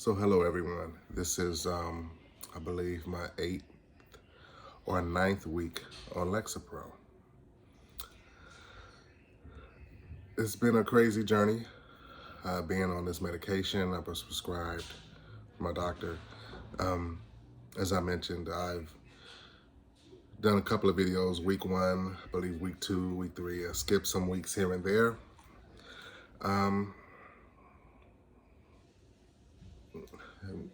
So hello everyone. This is I believe my 8th or ninth week on Lexapro. It's been a crazy journey being on this medication. I was prescribed from my doctor. Um, as I mentioned, I've done a couple of videos, week 1, I believe week 2, week 3. I skipped some weeks here and there. Um,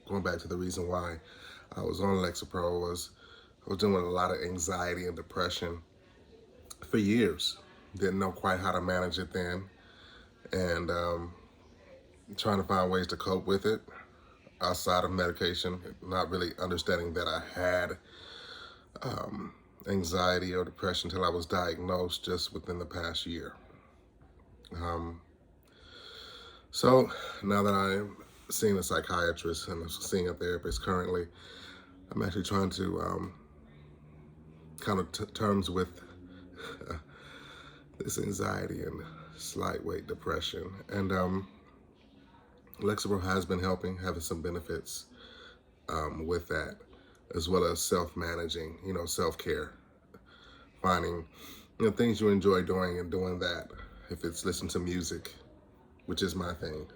Going back to the reason why I was on Lexapro was I was dealing with a lot of anxiety and depression for years. Didn't know quite how to manage it then, and trying to find ways to cope with it outside of medication, not really understanding that I had anxiety or depression until I was diagnosed just within the past year. Um, so now that I'm seeing a psychiatrist and seeing a therapist currently, I'm actually trying to kind of terms with this anxiety and slight weight depression. And Lexapro has been helping, having some benefits with that, as well as self-managing, self-care, finding, things you enjoy doing and doing that. If it's listening to music, which is my thing.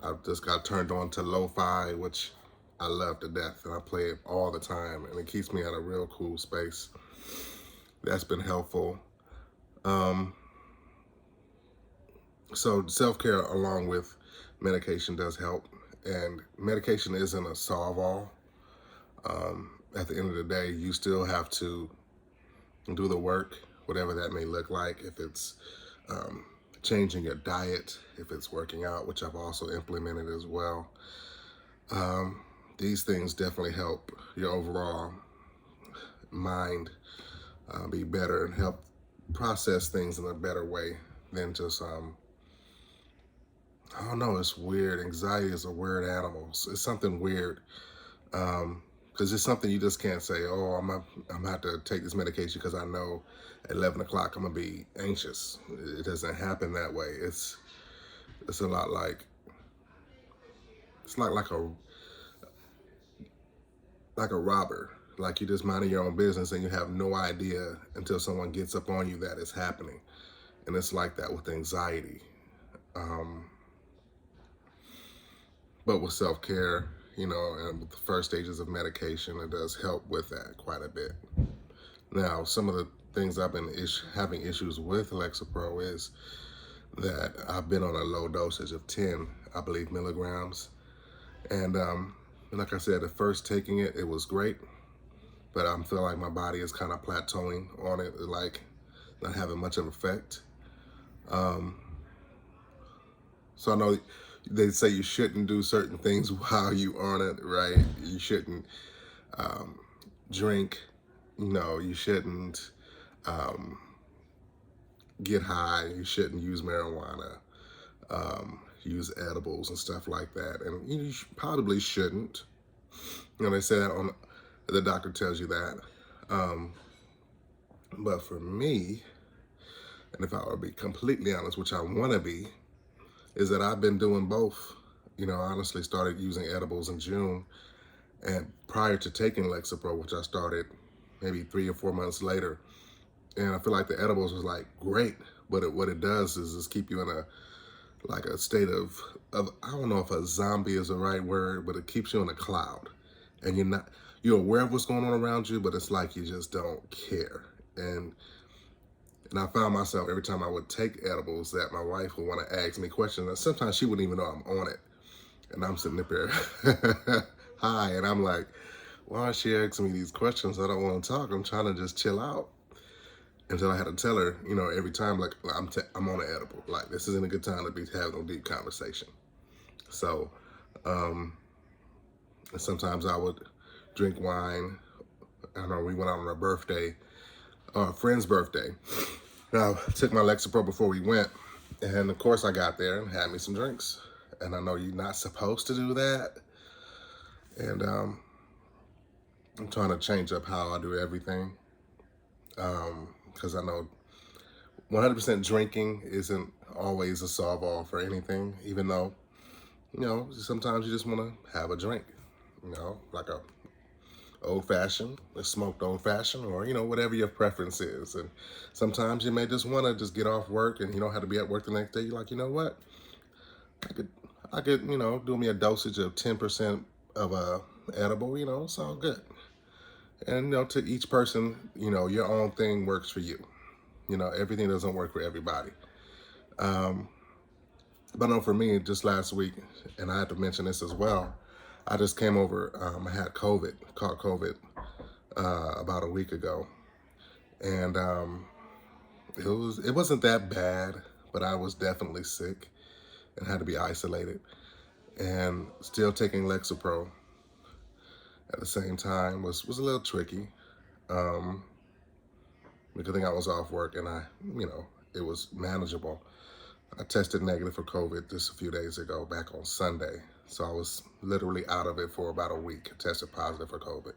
I've just got turned on to lo-fi, which I love to death, and I play it all the time, and it keeps me at a real cool space. That's been helpful. So self-care along with medication does help, and medication isn't a solve-all. At the end of the day, you still have to do the work, whatever that may look like. If it's changing your diet, if it's working out, which I've also implemented as well. These things definitely help your overall mind be better and help process things in a better way than just, I don't know, it's weird. Anxiety is a weird animal. It's something weird. Because it's something you just can't say, oh, I'm gonna have to take this medication because I know at 11 o'clock I'm gonna be anxious. It doesn't happen that way. It's a lot like, it's not like a robber. Like you just minding your own business and you have no idea until someone gets up on you that it's happening. And it's like that with anxiety. But with self-care, and with the first stages of medication, it does help with that quite a bit. Now, some of the things I've been having issues with Lexapro is that I've been on a low dosage of 10, I believe, milligrams. And like I said, at first taking it, it was great. But I'm feeling like my body is kind of plateauing on it, like not having much of an effect. So I know they say you shouldn't do certain things while you on it, right? You shouldn't drink, you shouldn't get high, you shouldn't use marijuana, use edibles and stuff like that. And you probably shouldn't. They say that the doctor tells you that. But for me, and if I were to be completely honest, which I want to be, is that I've been doing both. I honestly started using edibles in June, and prior to taking Lexapro, which I started maybe 3 or 4 months later. And I feel like the edibles was like great, but what it does is just keep you in a state of I don't know if a zombie is the right word, but it keeps you in a cloud, and you're aware of what's going on around you, but it's like you just don't care. And I found myself every time I would take edibles that my wife would want to ask me questions, and sometimes she wouldn't even know I'm on it, and I'm sitting up here, hi, and I'm like, why is she asking me these questions? I don't want to talk. I'm trying to just chill out. Until I had to tell her, every time, like, I'm on an edible. Like, this isn't a good time to be having a deep conversation. So, sometimes I would drink wine. I don't know, we went out on a friend's birthday. Now, I took my Lexapro before we went. And, of course, I got there and had me some drinks. And I know you're not supposed to do that. And I'm trying to change up how I do everything. Because I know 100% drinking isn't always a solve-all for anything, even though, sometimes you just want to have a drink, like a old fashioned, a smoked old fashioned, or whatever your preference is. And sometimes you may just want to just get off work, and you don't have to be at work the next day. You're like, you know what, I could, I could, do me a dosage of 10% of a edible. It's all good. And to each person, your own thing works for you. Everything doesn't work for everybody. Um, but no, for me, just last week, and I had to mention this as well. I just came over. I had caught COVID about a week ago, and it wasn't that bad, but I was definitely sick and had to be isolated, and still taking Lexapro at the same time was a little tricky. Um, because I think I was off work, and it was manageable. I tested negative for COVID just a few days ago, back on Sunday. So I was literally out of it for about a week, tested positive for COVID.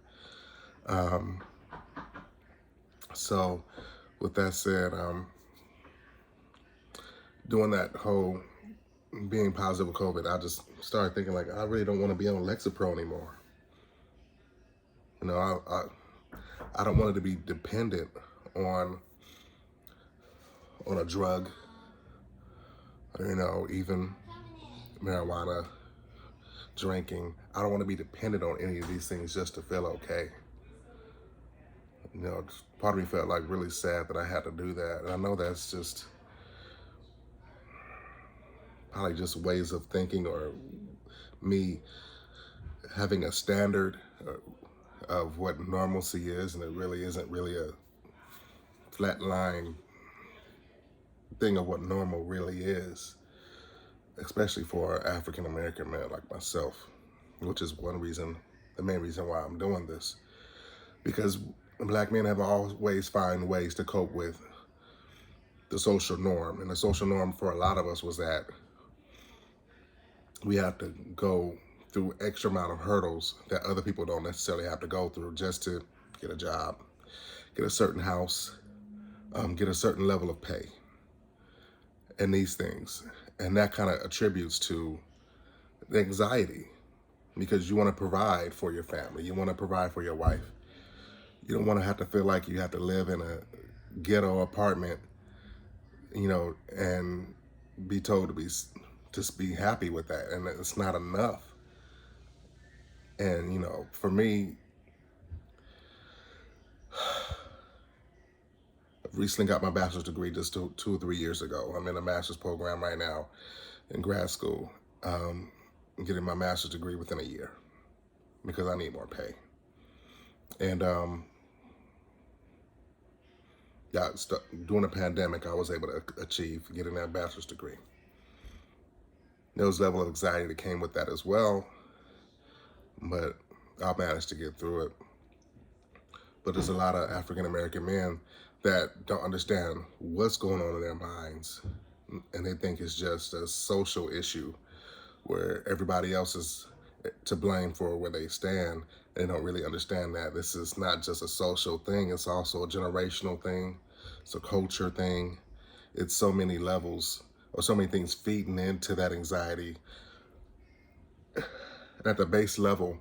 Um, so with that said, doing that whole being positive with COVID, I just started thinking like, I really don't want to be on Lexapro anymore. I don't want to be dependent on a drug, even marijuana, drinking. I don't want to be dependent on any of these things just to feel okay. Part of me felt like really sad that I had to do that. And I know that's just probably just ways of thinking, or me having a standard of what normalcy is, and it really isn't really a flat line thing of what normal really is, especially for African American men like myself, which is the main reason why I'm doing this. Because Black men have always find ways to cope with the social norm. And the social norm for a lot of us was that we have to go through extra amount of hurdles that other people don't necessarily have to go through just to get a job, get a certain house, get a certain level of pay, and these things. And that kind of attributes to the anxiety, because you want to provide for your family. You want to provide for your wife. You don't want to have to feel like you have to live in a ghetto apartment, and be told to just be happy with that. And it's not enough. And, for me, I've recently got my bachelor's degree just 2 or 3 years ago. I'm in a master's program right now in grad school. I'm getting my master's degree within a year because I need more pay. And during the pandemic, I was able to achieve getting that bachelor's degree. There was a level of anxiety that came with that as well, but I managed to get through it. But there's a lot of African American men that don't understand what's going on in their minds, and they think it's just a social issue where everybody else is to blame for where they stand. They don't really understand that this is not just a social thing, it's also a generational thing, it's a culture thing. It's so many levels, or so many things feeding into that anxiety. And at the base level,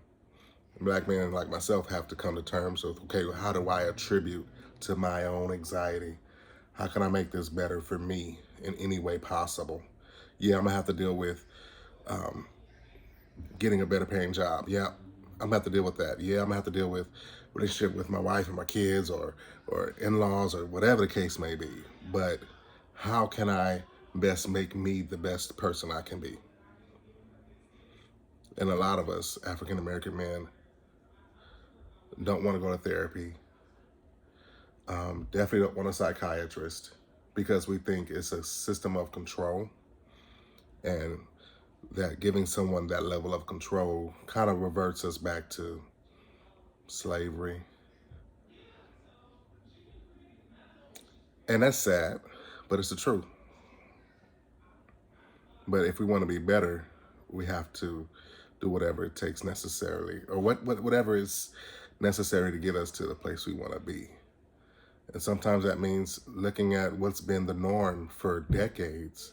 Black men like myself have to come to terms with, okay, how do I attribute to my own anxiety? How can I make this better for me in any way possible? Yeah, I'm gonna have to deal with getting a better paying job. Yeah, I'm gonna have to deal with that. Yeah, I'm gonna have to deal with relationship with my wife and my kids, or in-laws, or whatever the case may be. But how can I best make me the best person I can be? And a lot of us African American men don't want to go to therapy. Definitely don't want a psychiatrist, because we think it's a system of control, and that giving someone that level of control kind of reverts us back to slavery. And that's sad, but it's the truth. But if we want to be better, we have to do whatever it takes necessarily, or whatever is necessary to get us to the place we want to be. And sometimes that means looking at what's been the norm for decades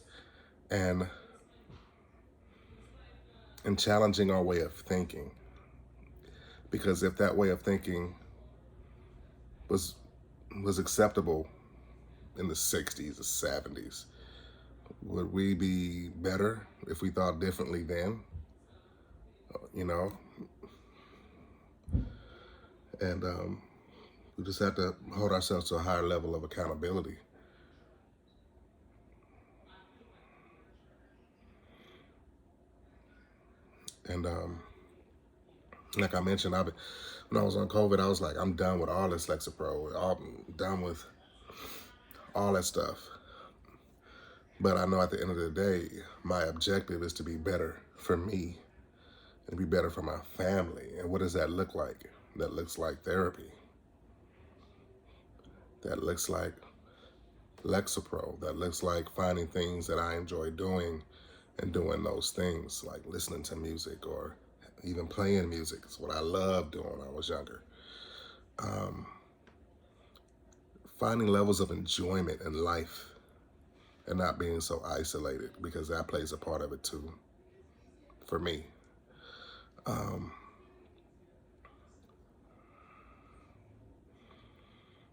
and and challenging our way of thinking. Because if that way of thinking was was acceptable in the 60s or 70s, would we be better if we thought differently then? You know, and we just have to hold ourselves to a higher level of accountability. And like I mentioned, when I was on COVID, I was like, I'm done with all this Lexapro. I'm done with all that stuff. But I know at the end of the day, my objective is to be better for me and be better for my family. And what does that look like? That looks like therapy. That looks like Lexapro. That looks like finding things that I enjoy doing and doing those things, like listening to music or even playing music. It's what I loved doing when I was younger. Um, Finding levels of enjoyment in life and not being so isolated, because that plays a part of it too, for me. Um,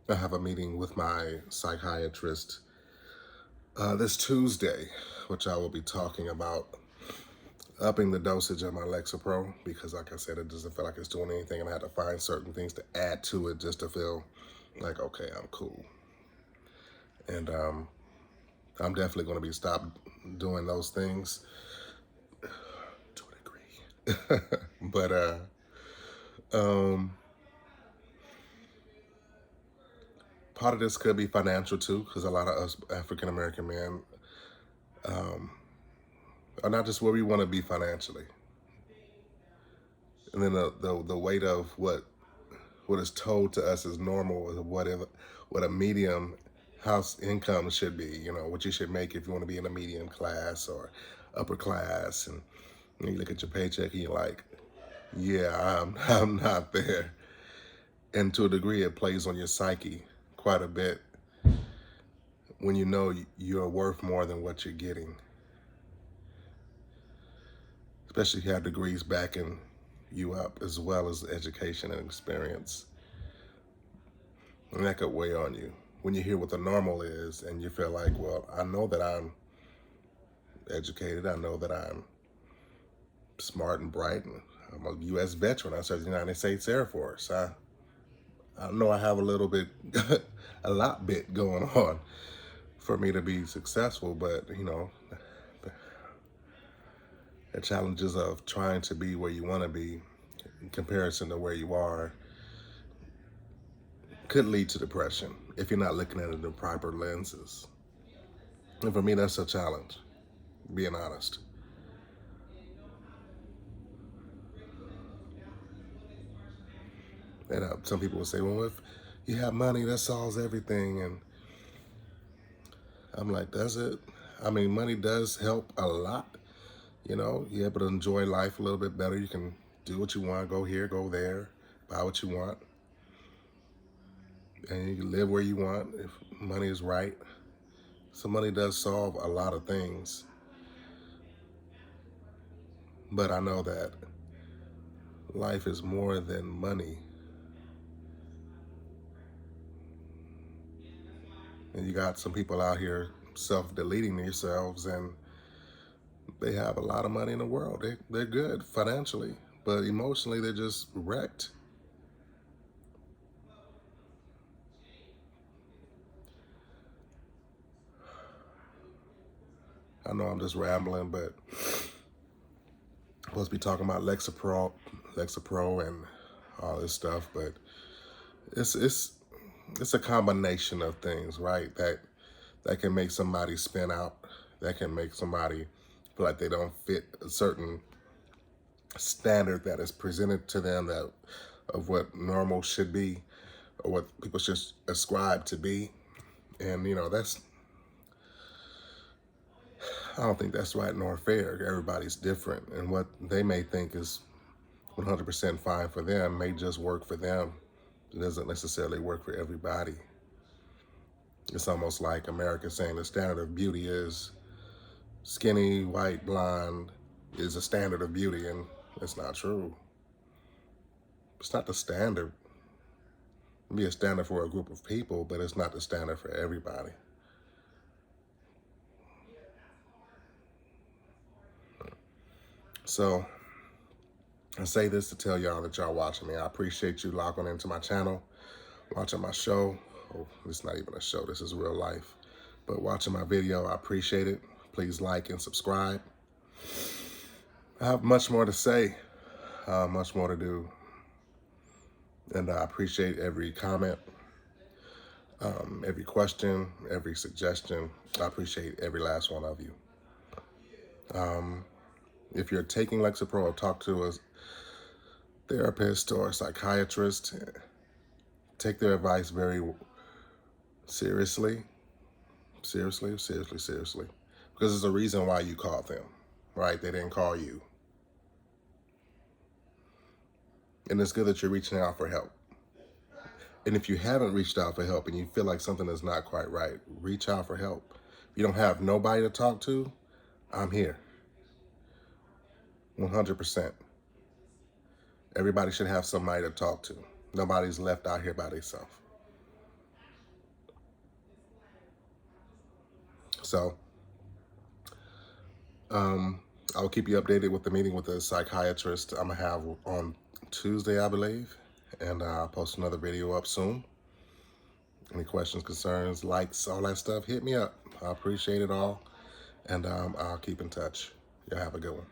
I have a meeting with my psychiatrist this Tuesday, which I will be talking about upping the dosage of my Lexapro, because like I said, it doesn't feel like it's doing anything, and I had to find certain things to add to it just to feel like, okay, I'm cool. And I'm definitely going to be stopped doing those things to a degree. But um, part of this could be financial too, because a lot of us African American men um, are not just where we want to be financially. And then the weight of what is told to us as normal, or what a medium house income should be. You know, what you should make if you want to be in a medium class or upper class. And you look at your paycheck and you're like, yeah, I'm not there. And to a degree, it plays on your psyche quite a bit when you know you're worth more than what you're getting. Especially if you have degrees backing you up, as well as education and experience. And that could weigh on you when you hear what the normal is and you feel like, well, I know that I'm educated. I know that I'm smart and bright. And I'm a U.S. veteran. I served in the United States Air Force. I know I have a little bit, a lot bit going on for me to be successful, but you know, the challenges of trying to be where you want to be in comparison to where you are could lead to depression if you're not looking at it in the proper lenses. And for me, that's a challenge, being honest. And some people will say, well, if you have money, that solves everything. And I'm like, does it? I mean, money does help a lot. You know, you're able to enjoy life a little bit better. You can do what you want, go here, go there, buy what you want, and you can live where you want if money is right. So money does solve a lot of things. But I know that life is more than money. And you got some people out here self-deleting themselves, and they have a lot of money in the world. They're good financially, but emotionally they're just wrecked. I know I'm just rambling, but I'm supposed to be talking about Lexapro and all this stuff, but it's it's it's a combination of things, right? That can make somebody spin out. That can make somebody feel like they don't fit a certain standard that is presented to them, that of what normal should be or what people should ascribe to be. And you know, I don't think that's right nor fair. Everybody's different, and what they may think is 100% fine for them may just work for them. It doesn't necessarily work for everybody. It's almost like America saying the standard of beauty is skinny, white, blonde, is a standard of beauty, and it's not true. It's not the standard. It can be a standard for a group of people, but it's not the standard for everybody. So I say this to tell y'all that y'all watching me. I appreciate you logging into my channel, watching my show. Oh, it's not even a show, this is real life. But watching my video, I appreciate it. Please like and subscribe. I have much more to say, much more to do. And I appreciate every comment, every question, every suggestion. I appreciate every last one of you. If you're taking Lexapro, or talk to a therapist or a psychiatrist, take their advice very seriously. Seriously. Because there's a reason why you called them, right? They didn't call you. And it's good that you're reaching out for help. And if you haven't reached out for help and you feel like something is not quite right, reach out for help. If you don't have nobody to talk to, I'm here. 100%. Everybody should have somebody to talk to. Nobody's left out here by themselves. So, I'll keep you updated with the meeting with the psychiatrist I'm going to have on Tuesday, I believe. And I'll post another video up soon. Any questions, concerns, likes, all that stuff, hit me up. I appreciate it all. And I'll keep in touch. Y'all have a good one.